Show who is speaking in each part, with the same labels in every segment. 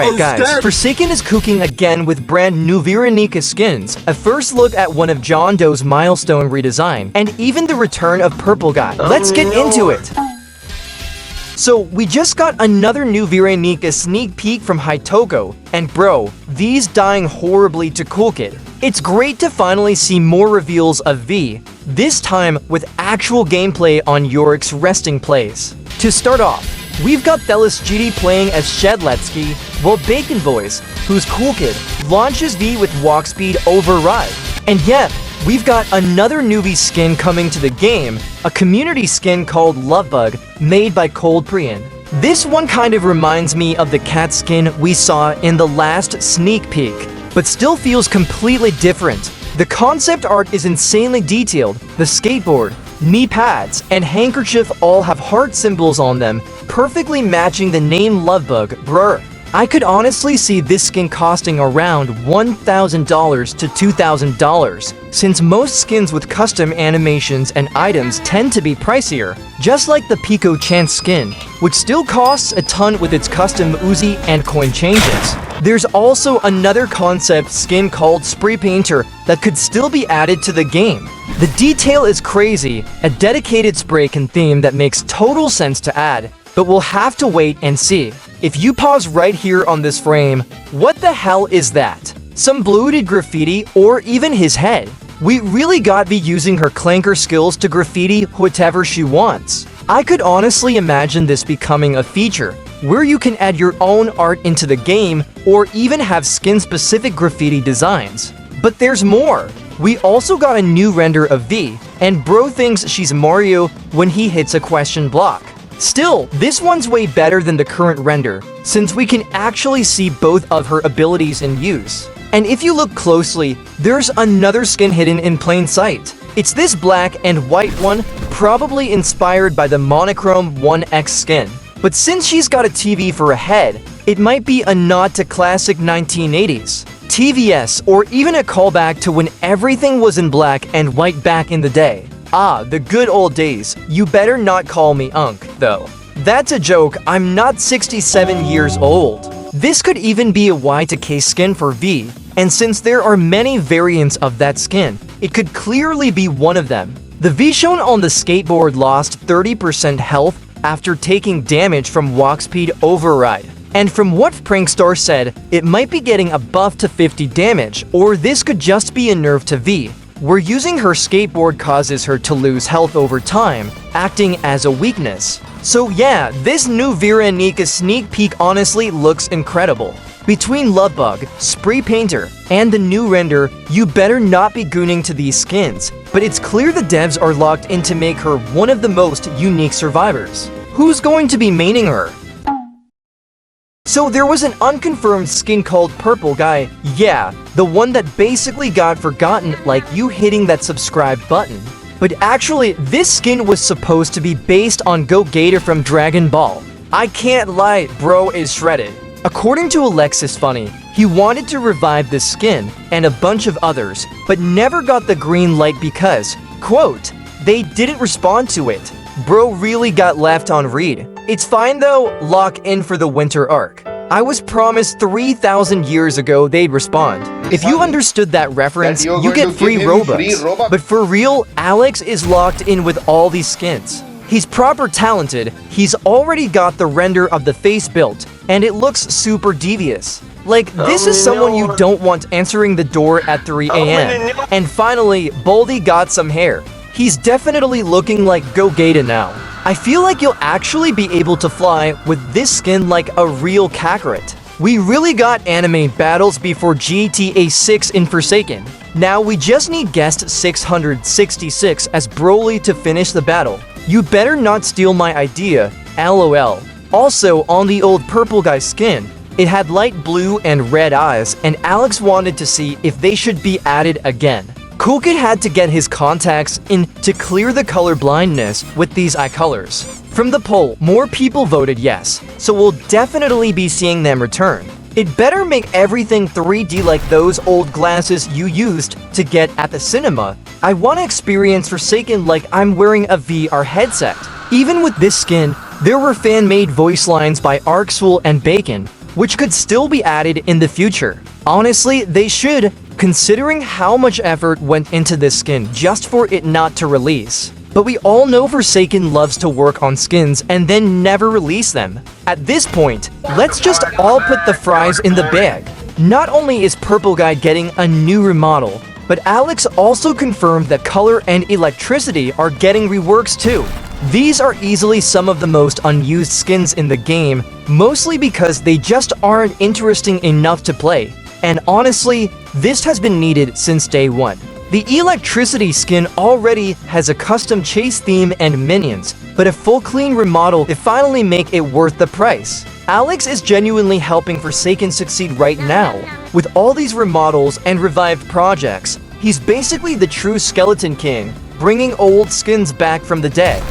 Speaker 1: Alright guys, Forsaken is cooking again with brand new Veeronica skins, a first look at one of John Doe's Milestone redesign, and even the return of PurpleGuy. Let's get into it! So, we just got another new Veeronica sneak peek from Hitoko, and bro, V's dying horribly to Cool Kid. It's great to finally see more reveals of V, this time with actual gameplay on Yorick's resting place. To start off, we've got Thelis GD playing as Shedletsky, while Bacon Boys, who's Cool Kid, launches V with walk speed override. And yeah, we've got another newbie skin coming to the game, a community skin called Lovebug, made by Cold Prian. This one kind of reminds me of the cat skin we saw in the last sneak peek, but still feels completely different. The concept art is insanely detailed. The skateboard, knee pads, and handkerchief all have heart symbols on them, perfectly matching the name Lovebug. Brr. I could honestly see this skin costing around $1,000 to $2,000, since most skins with custom animations and items tend to be pricier, just like the Pico Chance skin, which still costs a ton with its custom Uzi and coin changes. There's also another concept skin called Spree Painter that could still be added to the game. The detail is crazy, a dedicated spray can theme that makes total sense to add, but we'll have to wait and see. If you pause right here on this frame, what the hell is that? Some bloated graffiti or even his head? We really got V using her clanker skills to graffiti whatever she wants. I could honestly imagine this becoming a feature, where you can add your own art into the game or even have skin-specific graffiti designs. But there's more! We also got a new render of V, and bro thinks she's Mario when he hits a question block. Still, this one's way better than the current render, since we can actually see both of her abilities in use. And if you look closely, there's another skin hidden in plain sight. It's this black and white one, probably inspired by the monochrome 1X skin. But since she's got a TV for a head, it might be a nod to classic 1980s. TVS, or even a callback to when everything was in black and white back in the day. Ah, the good old days. You better not call me Unk, though. That's a joke, I'm not 67 years old. This could even be a Y2K skin for V, and since there are many variants of that skin, it could clearly be one of them. The V shown on the skateboard lost 30% health after taking damage from walk speed override. And from what Prankstar said, it might be getting a buff to 50 damage, or this could just be a nerf to V, where using her skateboard causes her to lose health over time, acting as a weakness. So yeah, this new Veeronica sneak peek honestly looks incredible. Between Lovebug, Spree Painter, and the new render, you better not be gooning to these skins, but it's clear the devs are locked in to make her one of the most unique survivors. Who's going to be maining her? So there was an unconfirmed skin called PurpleGuy, yeah, the one that basically got forgotten like you hitting that subscribe button. But actually, this skin was supposed to be based on Go Gator from Dragon Ball. I can't lie, bro is shredded. According to Alexis Funny, he wanted to revive this skin and a bunch of others, but never got the green light because, quote, they didn't respond to it. Bro really got left on read. It's fine though, lock in for the winter arc. I was promised 3,000 years ago they'd respond. If you understood that reference, you get free Robux. But for real, Alex is locked in with all these skins. He's proper talented, he's already got the render of the face built, and it looks super devious. Like, this is someone you don't want answering the door at 3 AM. And finally, Boldy got some hair. He's definitely looking like Go Gator now. I feel like you'll actually be able to fly with this skin like a real Kakarot. We really got anime battles before GTA 6 in Forsaken. Now we just need guest 666 as Broly to finish the battle. You better not steal my idea, LOL. Also, on the old PurpleGuy skin, it had light blue and red eyes, and Alex wanted to see if they should be added again. Cool Kid had to get his contacts in to clear the color blindness with these eye colors. From the poll, more people voted yes, so we'll definitely be seeing them return. It better make everything 3D like those old glasses you used to get at the cinema. I want to experience Forsaken like I'm wearing a VR headset. Even with this skin, there were fan-made voice lines by Arxwell and Bacon, which could still be added in the future. Honestly, they should, considering how much effort went into this skin just for it not to release. But we all know Forsaken loves to work on skins and then never release them. At this point, let's just all put the fries in the bag. Not only is PurpleGuy getting a new remodel, but Alex also confirmed that Color and Electricity are getting reworks too. These are easily some of the most unused skins in the game, mostly because they just aren't interesting enough to play. And honestly, this has been needed since day one. The Electricity skin already has a custom chase theme and minions, but a full clean remodel to finally make it worth the price. Alex is genuinely helping Forsaken succeed right now. With all these remodels and revived projects, he's basically the true Skeleton King, bringing old skins back from the dead.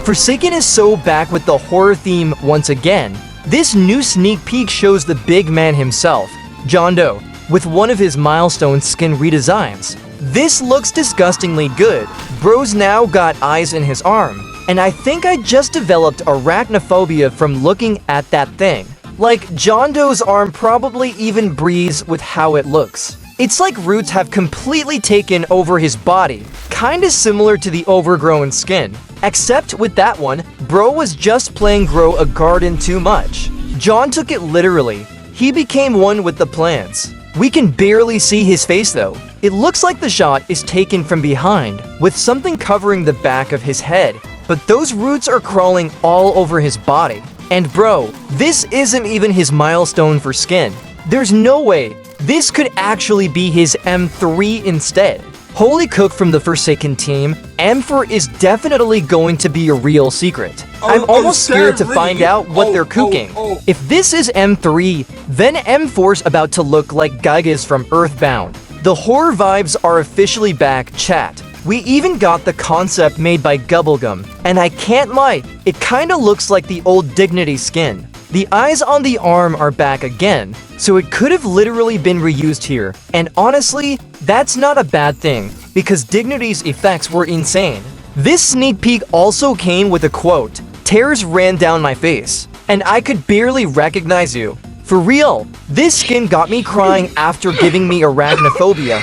Speaker 1: Forsaken is so back with the horror theme once again. This new sneak peek shows the big man himself, John Doe, with one of his Milestone skin redesigns. This looks disgustingly good. Bro's now got eyes in his arm, and I think I just developed arachnophobia from looking at that thing. Like, John Doe's arm probably even breathes with how it looks. It's like roots have completely taken over his body, kinda similar to the overgrown skin. Except with that one, Bro was just playing grow a garden too much. John took it literally. He became one with the plants. We can barely see his face though. It looks like the shot is taken from behind, with something covering the back of his head, but those roots are crawling all over his body. And bro, this isn't even his milestone for skin. There's no way this could actually be his M3 instead. Holy cook from the Forsaken team, M4 is definitely going to be a real secret. I'm almost scared to find out what they're cooking. If this is M3, then M4's about to look like Gygas from Earthbound. The horror vibes are officially back, chat. We even got the concept made by Gubblegum, and I can't lie, it kinda looks like the old Dignity skin. The eyes on the arm are back again, so it could have literally been reused here. And honestly, that's not a bad thing, because Dignity's effects were insane. This sneak peek also came with a quote, "Tears ran down my face, and I could barely recognize you." For real, this skin got me crying after giving me arachnophobia,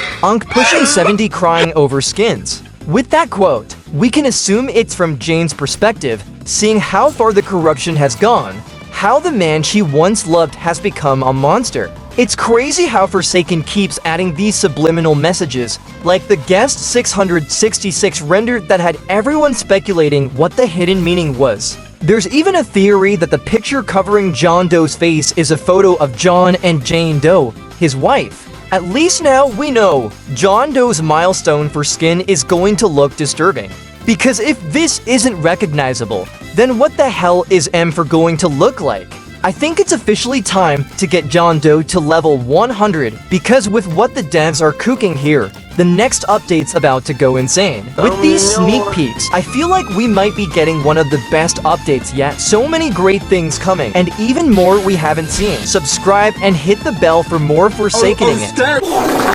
Speaker 1: pushing 70 crying over skins. With that quote, we can assume it's from Jane's perspective, seeing how far the corruption has gone, how the man she once loved has become a monster. It's crazy how Forsaken keeps adding these subliminal messages, like the guest 666 render that had everyone speculating what the hidden meaning was. There's even a theory that the picture covering John Doe's face is a photo of John and Jane Doe, his wife. At least now we know John Doe's milestone for skin is going to look disturbing. Because if this isn't recognizable, then what the hell is M4 going to look like? I think it's officially time to get John Doe to level 100, because with what the devs are cooking here, the next update's about to go insane. With these sneak peeks, I feel like we might be getting one of the best updates yet. So many great things coming, and even more we haven't seen. Subscribe and hit the bell for more Forsakening it.